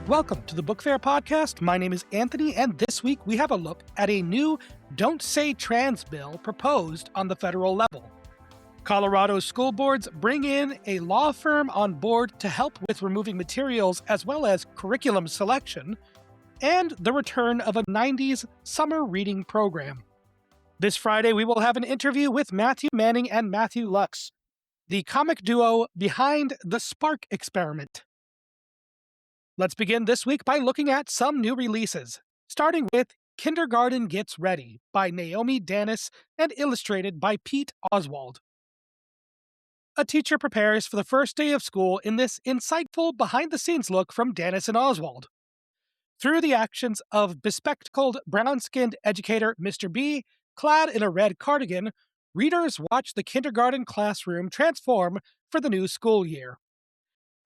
Welcome to the Book Fair podcast. My name is Anthony, and this week we have a look at a new Don't Say Trans bill proposed on the federal level. Colorado school boards bring in a law firm on board to help with removing materials as well as curriculum selection, and the return of a 90s summer reading program. This Friday, we will have an interview with Matthew Manning and Matthew Lux, the comic duo behind the Spark Experiment. Let's begin this week by looking at some new releases, starting with Kindergarten Gets Ready by Naomi, Damis, and illustrated by Pete Oswald. A teacher prepares for the first day of school in this insightful behind-the-scenes look from Damis and Oswald. Through the actions of bespectacled, brown-skinned educator Mr. B, clad in a red cardigan, readers watch the kindergarten classroom transform for the new school year.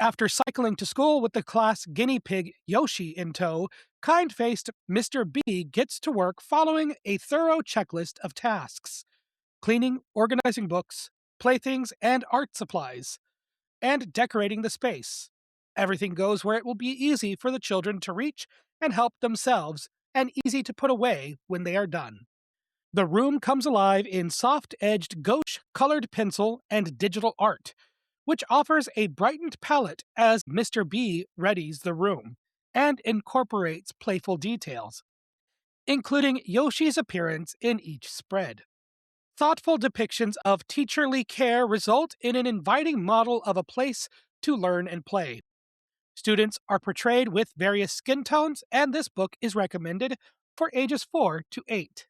After cycling to school with the class guinea pig Yoshi in tow, kind-faced Mr. B gets to work following a thorough checklist of tasks: cleaning, organizing books, playthings, and art supplies, and decorating the space. Everything goes where it will be easy for the children to reach and help themselves, and easy to put away when they are done. The room comes alive in soft-edged gouache-colored pencil and digital art, which offers a brightened palette as Mr. B readies the room and incorporates playful details, including Yoshi's appearance in each spread. Thoughtful depictions of teacherly care result in an inviting model of a place to learn and play. Students are portrayed with various skin tones, and this book is recommended for ages 4 to 8.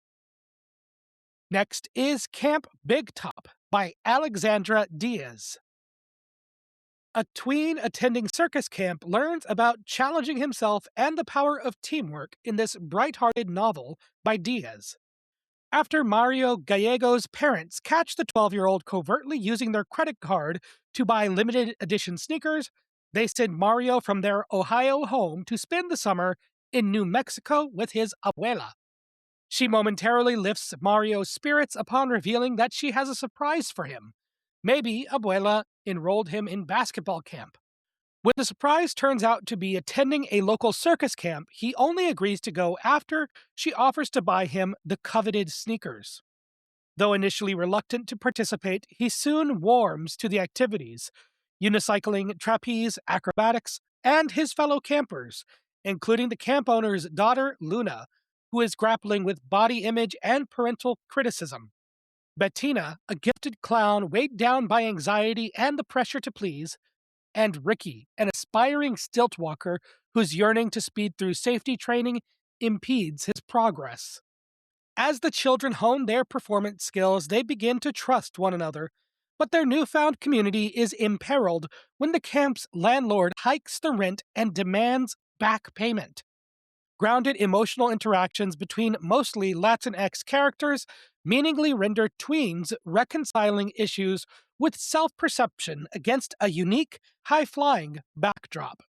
Next is Camp Big Top by Alexandra Diaz. A tween attending circus camp learns about challenging himself and the power of teamwork in this bright-hearted novel by Diaz. After Mario Gallego's parents catch the 12-year-old covertly using their credit card to buy limited edition sneakers, they send Mario from their Ohio home to spend the summer in New Mexico with his abuela. She momentarily lifts Mario's spirits upon revealing that she has a surprise for him. Maybe abuela enrolled him in basketball camp. When the surprise turns out to be attending a local circus camp, he only agrees to go after she offers to buy him the coveted sneakers. Though initially reluctant to participate, he soon warms to the activities: unicycling, trapeze, acrobatics, and his fellow campers, including the camp owner's daughter, Luna, who is grappling with body image and parental criticism. Bettina, a gifted clown weighed down by anxiety and the pressure to please, and Ricky, an aspiring stilt walker whose yearning to speed through safety training impedes his progress. As the children hone their performance skills, they begin to trust one another, but their newfound community is imperiled when the camp's landlord hikes the rent and demands back payment. Grounded emotional interactions between mostly Latinx characters meaningfully render tweens reconciling issues with self-perception against a unique, high-flying backdrop.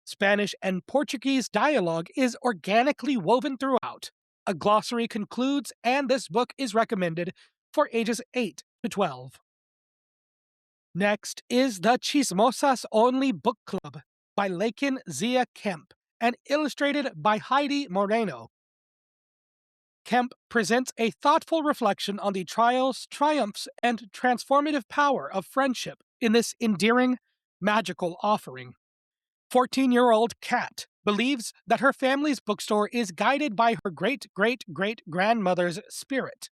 Spanish and Portuguese dialogue is organically woven throughout. A glossary concludes, and this book is recommended for ages 8 to 12. Next is the Chismosas Only Book Club by Laekan Kemp and illustrated by Heidi Moreno. Kemp presents a thoughtful reflection on the trials, triumphs, and transformative power of friendship in this endearing, magical offering. 14-year-old Kat believes that her family's bookstore is guided by her great-great-great-grandmother's spirit.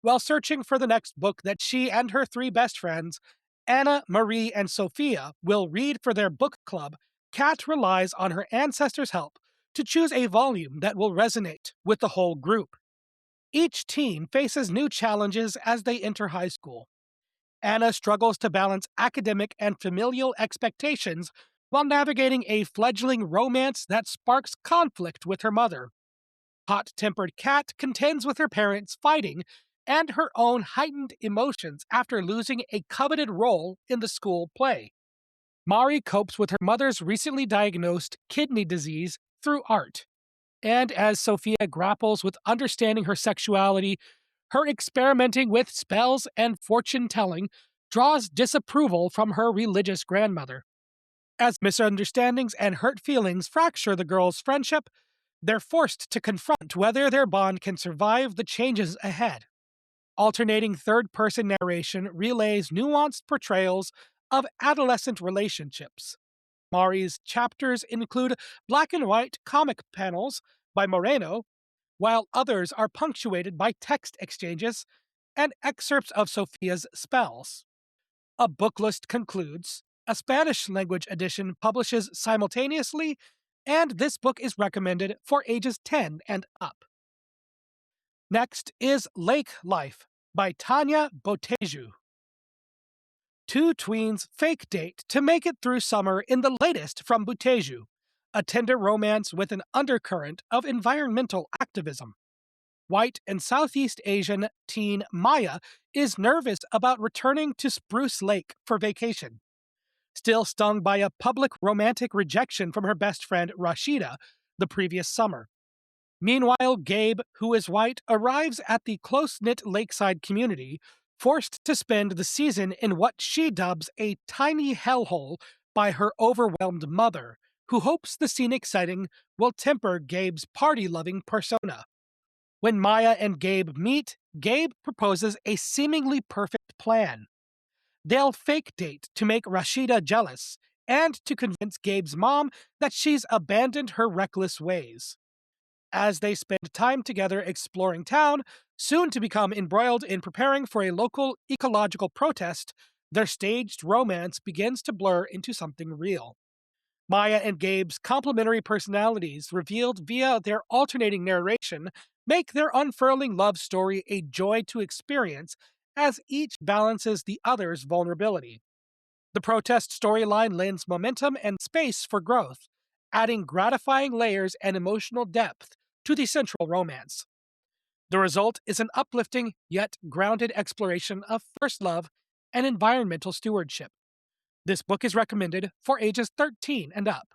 While searching for the next book that she and her 3 best friends, Anna, Marie, and Sophia, will read for their book club, Kat relies on her ancestors' help to choose a volume that will resonate with the whole group. Each teen faces new challenges as they enter high school. Anna struggles to balance academic and familial expectations while navigating a fledgling romance that sparks conflict with her mother. Hot-tempered Kat contends with her parents fighting and her own heightened emotions after losing a coveted role in the school play. Mari copes with her mother's recently diagnosed kidney disease through art. And as Sophia grapples with understanding her sexuality, her experimenting with spells and fortune-telling draws disapproval from her religious grandmother. As misunderstandings and hurt feelings fracture the girls' friendship, they're forced to confront whether their bond can survive the changes ahead. Alternating third person narration relays nuanced portrayals of adolescent relationships. Mari's chapters include black and white comic panels by Moreno, while others are punctuated by text exchanges and excerpts of Sophia's spells. A book list concludes. A Spanish language edition publishes simultaneously, and this book is recommended for ages 10 and up. Next is Lake Life by Tanya Boteju. Two tweens fake date to make it through summer in the latest from Boteju, a tender romance with an undercurrent of environmental activism. White and Southeast Asian teen Maya is nervous about returning to Spruce Lake for vacation. Still stung by a public romantic rejection from her best friend Rashida the previous summer. Meanwhile, Gabe, who is white, arrives at the close-knit lakeside community, forced to spend the season in what she dubs a tiny hellhole by her overwhelmed mother, who hopes the scenic setting will temper Gabe's party-loving persona. When Maya and Gabe meet, Gabe proposes a seemingly perfect plan. They'll fake date to make Rashida jealous and to convince Gabe's mom that she's abandoned her reckless ways. As they spend time together exploring town, soon to become embroiled in preparing for a local ecological protest, their staged romance begins to blur into something real. Maya and Gabe's complementary personalities, revealed via their alternating narration, make their unfurling love story a joy to experience as each balances the other's vulnerability. The protest storyline lends momentum and space for growth, adding gratifying layers and emotional depth to the central romance. The result is an uplifting yet grounded exploration of first love and environmental stewardship. This book is recommended for ages 13 and up.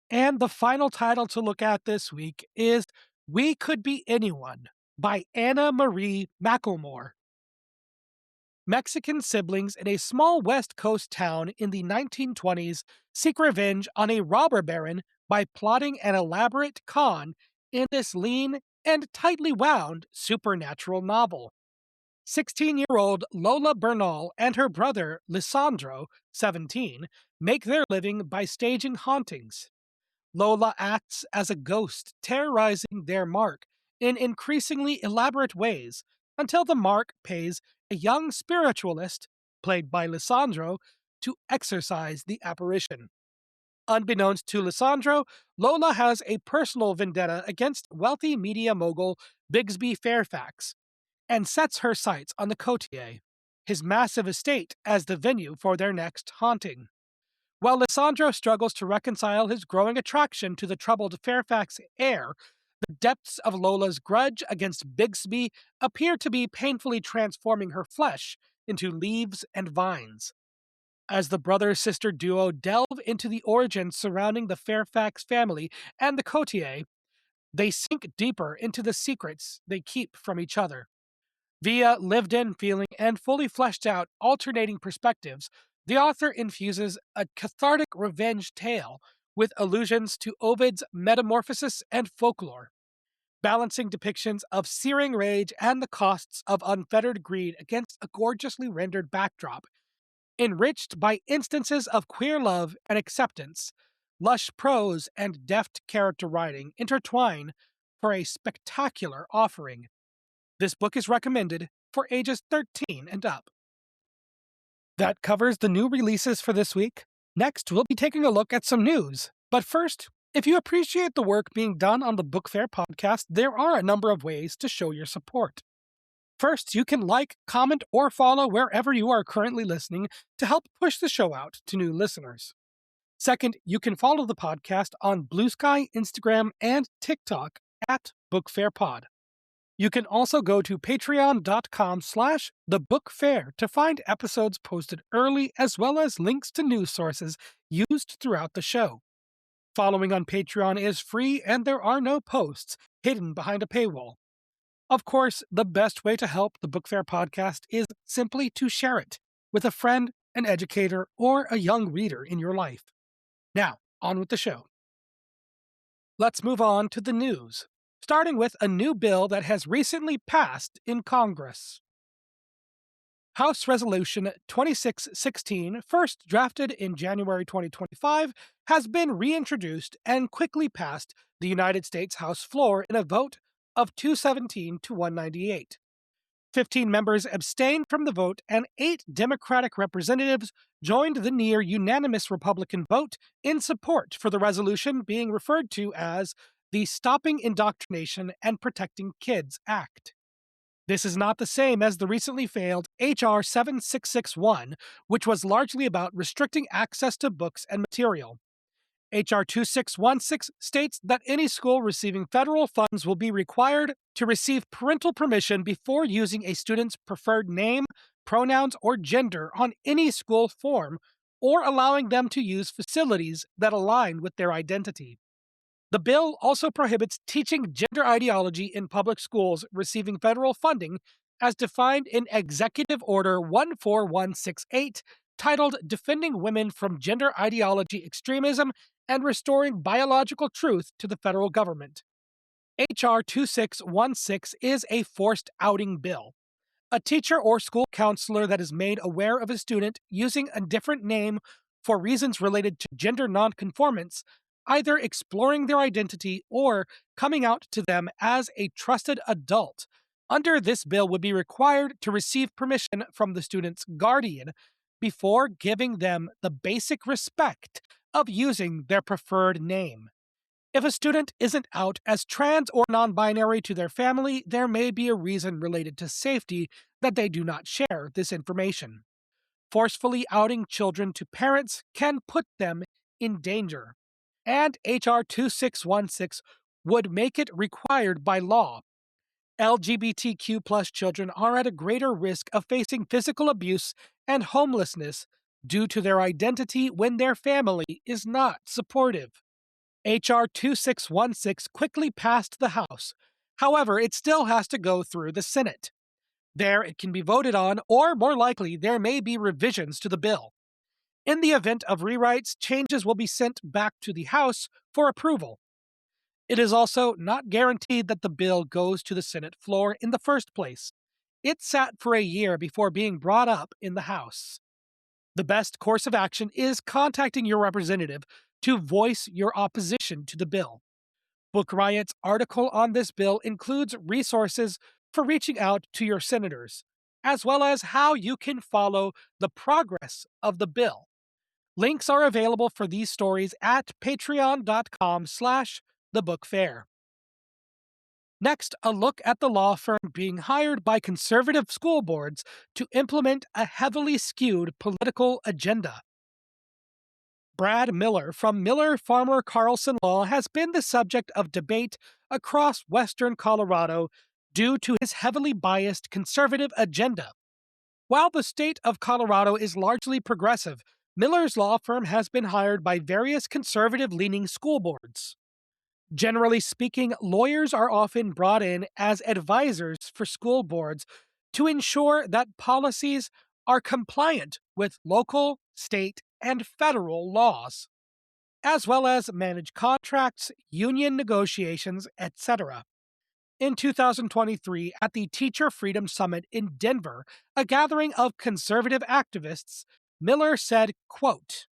And the final title to look at this week is We Could Be Anyone by Anna Marie McLemore. Mexican siblings in a small West Coast town in the 1920s seek revenge on a robber baron by plotting an elaborate con in this lean and tightly wound supernatural novel. 16-year-old Lola Bernal and her brother, Lisandro, 17, make their living by staging hauntings. Lola acts as a ghost, terrorizing their mark in increasingly elaborate ways until the mark pays a young spiritualist, played by Lisandro, to exorcise the apparition. Unbeknownst to Lisandro, Lola has a personal vendetta against wealthy media mogul Bigsby Fairfax, and sets her sights on the courtier, his massive estate, as the venue for their next haunting. While Lisandro struggles to reconcile his growing attraction to the troubled Fairfax heir, the depths of Lola's grudge against Bigsby appear to be painfully transforming her flesh into leaves and vines. As the brother-sister duo delve into the origins surrounding the Fairfax family and the courtier, they sink deeper into the secrets they keep from each other. Via lived-in feeling and fully fleshed-out alternating perspectives, the author infuses a cathartic revenge tale with allusions to Ovid's Metamorphosis and folklore, balancing depictions of searing rage and the costs of unfettered greed against a gorgeously rendered backdrop. Enriched by instances of queer love and acceptance, lush prose and deft character writing intertwine for a spectacular offering. This book is recommended for ages 13 and up. That covers the new releases for this week. Next, we'll be taking a look at some news. But first, if you appreciate the work being done on the Book Fair podcast, there are a number of ways to show your support. First, you can like, comment, or follow wherever you are currently listening to help push the show out to new listeners. Second, you can follow the podcast on Blue Sky, Instagram, and TikTok at BookFairPod. You can also go to patreon.com/thebookfair to find episodes posted early, as well as links to news sources used throughout the show. Following on Patreon is free, and there are no posts hidden behind a paywall. Of course, the best way to help the Book Fair podcast is simply to share it with a friend an educator, or a young reader in your life. Now, on with the show. Let's move on to the news, starting with a new bill that has recently passed in Congress. House Resolution 2616, first drafted in January 2025, has been reintroduced and quickly passed the United States House floor in a vote of 217 to 198. 15 members abstained from the vote, and 8 Democratic representatives joined the near unanimous Republican vote in support for the resolution being referred to as the Stopping Indoctrination and Protecting Kids Act. This is not the same as the recently failed H.R. 7661, which was largely about restricting access to books and material. H.R. 2616 states that any school receiving federal funds will be required to receive parental permission before using a student's preferred name, pronouns, or gender on any school form, or allowing them to use facilities that align with their identity. The bill also prohibits teaching gender ideology in public schools receiving federal funding as defined in Executive Order 14168, titled Defending Women from Gender Ideology Extremism and Restoring Biological Truth to the Federal Government. H.R. 2616 is a forced outing bill. A teacher or school counselor that is made aware of a student using a different name for reasons related to gender nonconformance, either exploring their identity or coming out to them as a trusted adult, under this bill would be required to receive permission from the student's guardian before giving them the basic respect of using their preferred name. If a student isn't out as trans or non-binary to their family, there may be a reason related to safety that they do not share this information. Forcefully outing children to parents can put them in danger, and H.R. 2616 would make it required by law. LGBTQ+ children are at a greater risk of facing physical abuse and homelessness due to their identity when their family is not supportive. H.R. 2616 quickly passed the House. However, it still has to go through the Senate. There, it can be voted on, or more likely, there may be revisions to the bill. In the event of rewrites, changes will be sent back to the House for approval. It is also not guaranteed that the bill goes to the Senate floor in the first place. It sat for a year before being brought up in the House. The best course of action is contacting your representative to voice your opposition to the bill. Book Riot's article on this bill includes resources for reaching out to your senators, as well as how you can follow the progress of the bill. Links are available for these stories at patreon.com/thebookfair. Next, a look at the law firm being hired by conservative school boards to implement a heavily skewed political agenda. Brad Miller from Miller Farmer Carlson Law has been the subject of debate across western Colorado due to his heavily biased conservative agenda. While the state of Colorado is largely progressive, Miller's law firm has been hired by various conservative-leaning school boards. Generally speaking, lawyers are often brought in as advisors for school boards to ensure that policies are compliant with local, state, and federal laws, as well as manage contracts, union negotiations, etc. In 2023, at the Teacher Freedom Summit in Denver, a gathering of conservative activists, Miller said, quote,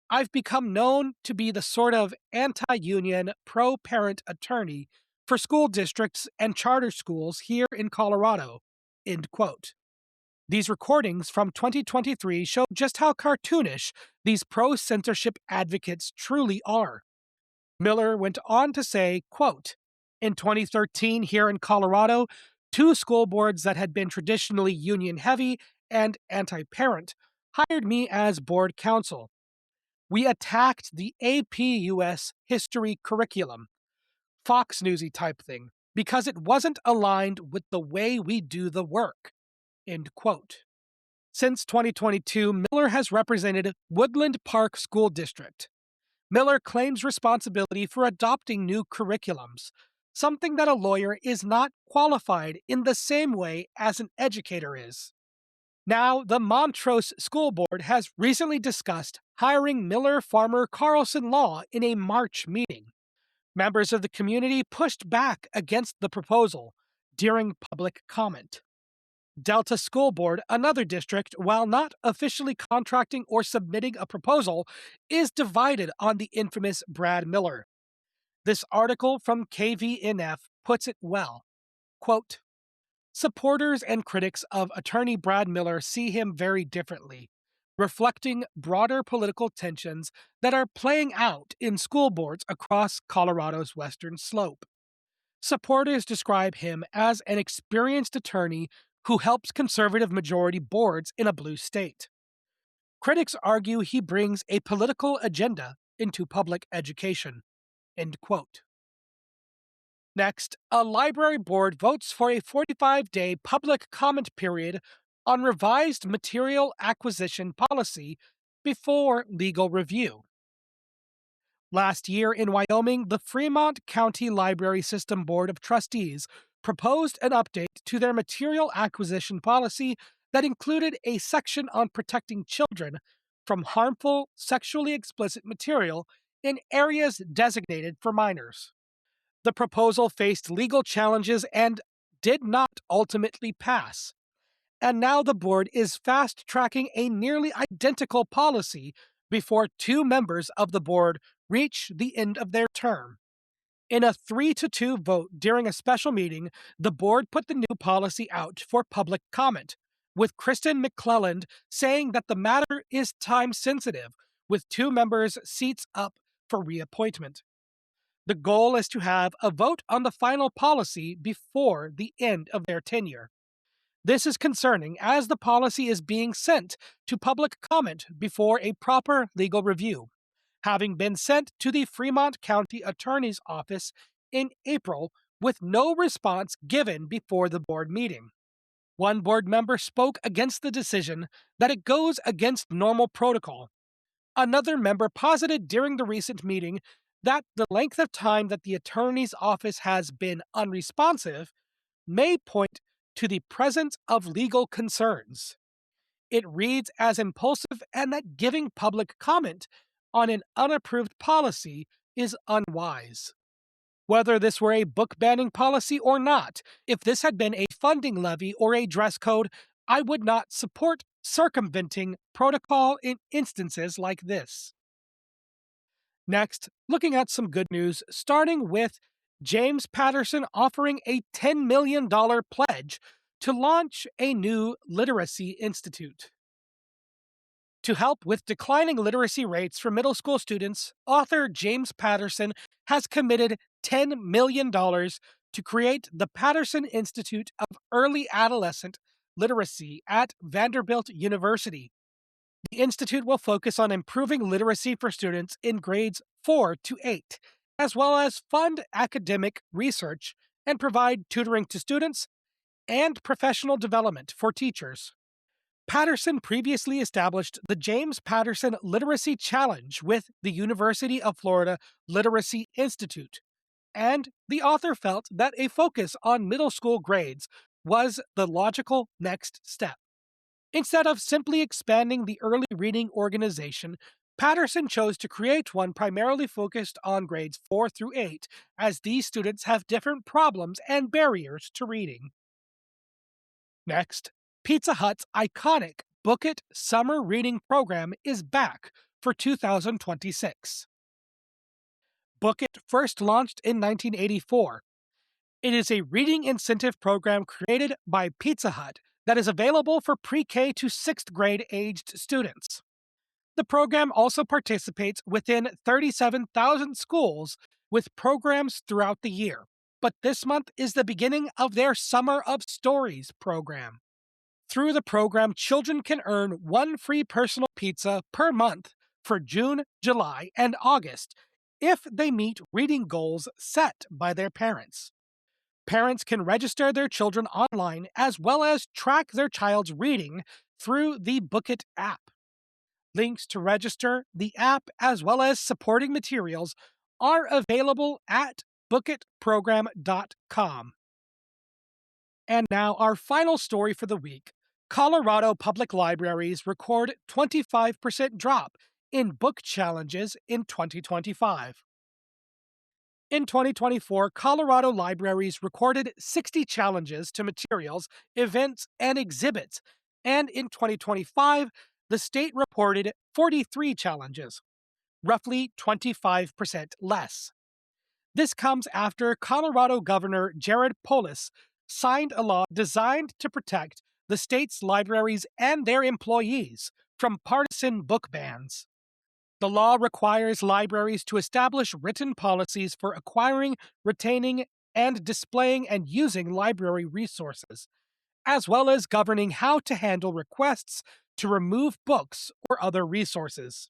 "I've become known to be the sort of anti-union, pro-parent attorney for school districts and charter schools here in Colorado," end quote. These recordings from 2023 show just how cartoonish these pro-censorship advocates truly are. Miller went on to say, quote, "In 2013 here in Colorado, 2 school boards that had been traditionally union-heavy and anti-parent hired me as board counsel. We attacked the AP US history curriculum, Fox Newsy type thing, because it wasn't aligned with the way we do the work," end quote. Since 2022, Miller has represented Woodland Park School District. Miller claims responsibility for adopting new curriculums, something that a lawyer is not qualified in the same way as an educator is. Now, the Montrose School Board has recently discussed hiring Miller Farmer Carlson Law in a March meeting. Members of the community pushed back against the proposal during public comment. Delta School Board, another district, while not officially contracting or submitting a proposal, is divided on the infamous Brad Miller. This article from KVNF puts it well. Quote, supporters and critics of attorney Brad Miller see him very differently, reflecting broader political tensions that are playing out in school boards across Colorado's western slope. Supporters describe him as an experienced attorney who helps conservative majority boards in a blue state. Critics argue he brings a political agenda into public education. End quote. Next, a library board votes for a 45-day public comment period on revised material acquisition policy before legal review. Last year in Wyoming, the Fremont County Library System Board of Trustees proposed an update to their material acquisition policy that included a section on protecting children from harmful, sexually explicit material in areas designated for minors. The proposal faced legal challenges and did not ultimately pass. And now the board is fast-tracking a nearly identical policy before two members of the board reach the end of their term. In a 3-2 vote during a special meeting, the board put the new policy out for public comment, with Kristen McClelland saying that the matter is time-sensitive, with two members' seats up for reappointment. The goal is to have a vote on the final policy before the end of their tenure. This is concerning as the policy is being sent to public comment before a proper legal review, having been sent to the Fremont County Attorney's Office in April with no response given before the board meeting. One board member spoke against the decision that it goes against normal protocol. Another member posited during the recent meeting that the length of time that the attorney's office has been unresponsive may point to the presence of legal concerns. It reads as impulsive and that giving public comment on an unapproved policy is unwise. Whether this were a book banning policy or not, if this had been a funding levy or a dress code, I would not support circumventing protocol in instances like this. Next, looking at some good news, starting with James Patterson offering a $10 million pledge to launch a new literacy institute. To help with declining literacy rates for middle school students, author James Patterson has committed $10 million to create the Patterson Institute of Early Adolescent Literacy at Vanderbilt University. The institute will focus on improving literacy for students in grades 4 to 8, as well as fund academic research and provide tutoring to students and professional development for teachers. Patterson previously established the James Patterson Literacy Challenge with the University of Florida Literacy Institute, and the author felt that a focus on middle school grades was the logical next step. Instead of simply expanding the early reading organization, Patterson chose to create one primarily focused on grades 4 through 8, as these students have different problems and barriers to reading. Next, Pizza Hut's iconic Book It Summer Reading Program is back for 2026. Book It first launched in 1984. It is a reading incentive program created by Pizza Hut that is available for pre-K to 6th grade aged students. The program also participates within 37,000 schools with programs throughout the year, but this month is the beginning of their Summer of Stories program. Through the program, children can earn one free personal pizza per month for June, July, and August if they meet reading goals set by their parents. Parents can register their children online as well as track their child's reading through the Book It app. Links to register, the app, as well as supporting materials are available at bookitprogram.com. And now our final story for the week Colorado public libraries record 25% drop in book challenges in 2025. In 2024, Colorado libraries recorded 60 challenges to materials, events, and exhibits, and in 2025, the state reported 43 challenges, roughly 25% less. This comes after Colorado Governor Jared Polis signed a law designed to protect the state's libraries and their employees from partisan book bans. The law requires libraries to establish written policies for acquiring, retaining, and displaying and using library resources, as well as governing how to handle requests to remove books or other resources.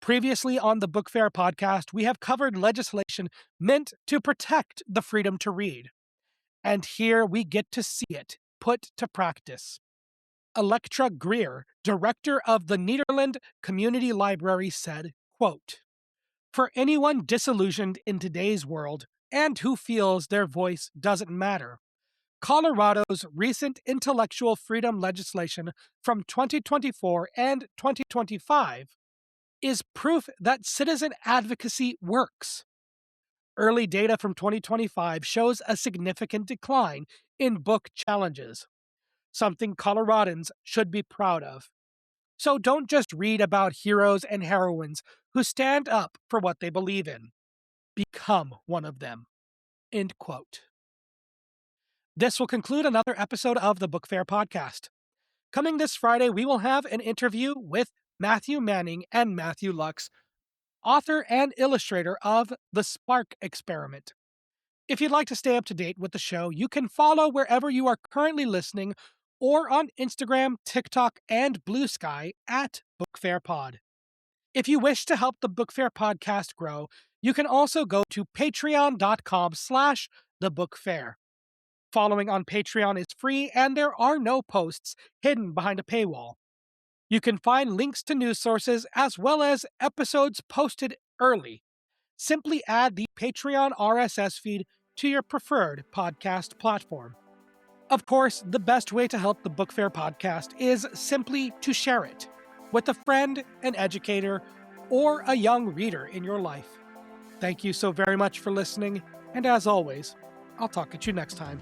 Previously on the Book Fair podcast, we have covered legislation meant to protect the freedom to read. And here we get to see it put to practice. Electra Greer, director of the Nederland Community Library, said, quote, "For anyone disillusioned in today's world and who feels their voice doesn't matter, Colorado's recent intellectual freedom legislation from 2024 and 2025 is proof that citizen advocacy works. Early data from 2025 shows a significant decline in book challenges, something Coloradans should be proud of. So don't just read about heroes and heroines who stand up for what they believe in. Become one of them." End quote. This will conclude another episode of the Book Fair podcast. Coming this Friday, we will have an interview with Matthew Manning and Matthew Lux, author and illustrator of The Spark Experiment. If you'd like to stay up to date with the show, you can follow wherever you are currently listening or on Instagram, TikTok, and Blue Sky at BookFairPod. If you wish to help the Book Fair podcast grow, you can also go to patreon.com/thebookfair. Following on Patreon is free, and there are no posts hidden behind a paywall. You can find links to news sources as well as episodes posted early. Simply add the Patreon RSS feed to your preferred podcast platform. Of course, the best way to help the Book Fair podcast is simply to share it with a friend, an educator, or a young reader in your life. Thank you so very much for listening, and as always, I'll talk at you next time.